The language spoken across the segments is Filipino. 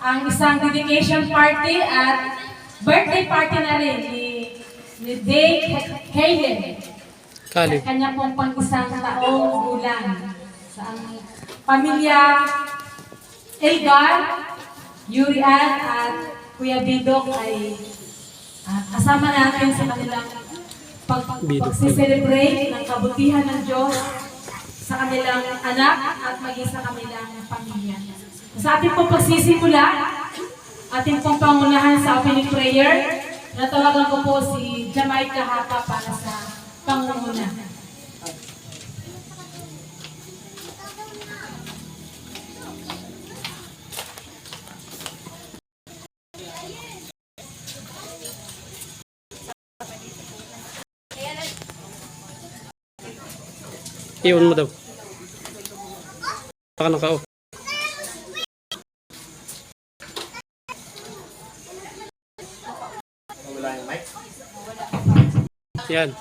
ang isang dedication party at birthday party na rin ni Dave Halen. Kali. Sa kanya pong pang-isang taong gulang. Sa ang pamilya Elgar, Yurian at Kuya Bidok ay kasama natin sa kanilang pag-celebrate ng kabutihan ng Diyos sa kanilang anak at maging sa kanilang pamilya. Sa ating pong pagsisimula, ating pong pangunahan sa opening prayer, natawagan ko po si Jamaica Hapa para sa pangunguna. Iwan mo daw. Baka naka-off. Yan.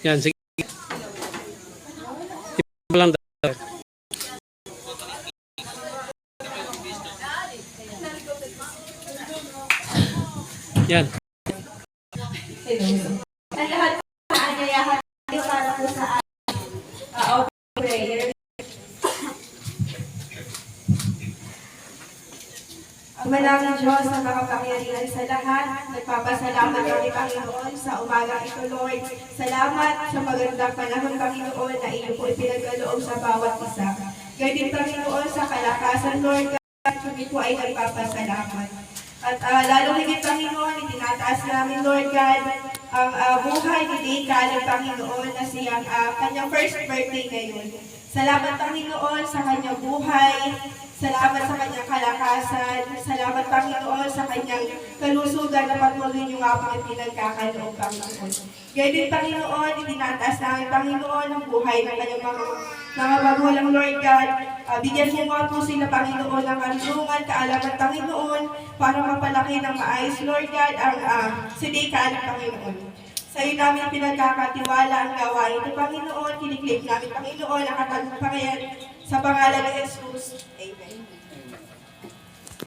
Yan, sige. Iwan lang daw. Yan. Ang lahat po aanyayahan natin para po sa opening prayer. Ang malangin Diyos na makapangyarihan sa lahat, nagpapasalamat kami Panginoon sa umagang ito, Lord. Salamat sa magandang panahon, Panginoon, na iyo po ipinagkaloob sa bawat isa. Gaya din, Panginoon, sa kalakasan, Lord, kami po ay nagpapasalamat. At lalo higit, Panginoon, itinataas namin, Lord God, ang buhay ni Dika ng Panginoon na siyang kanyang first birthday ngayon. Salamat, Panginoon, sa kanyang buhay. Salamat sa kanyang kalakasan. Salamat, Panginoon, sa kanyang kalusugan na patuloy niyo nga po ipinagkakaloob, Panginoon. Gaya din, Panginoon, itinataas namin, Panginoon, ang buhay ng kanyang mga magulang, Lord God. Bigyan mo nga po sila, Panginoon, ng karunungan, kaalaman, Panginoon, para mapalaki ng maayos, Lord God, ang sidika ng Panginoon. Sa iyo namin pinagkakatiwala ang gawain ito, Panginoon. Kiniklip namin, Panginoon, ang katagumpayan sa pangalan ng Jesus.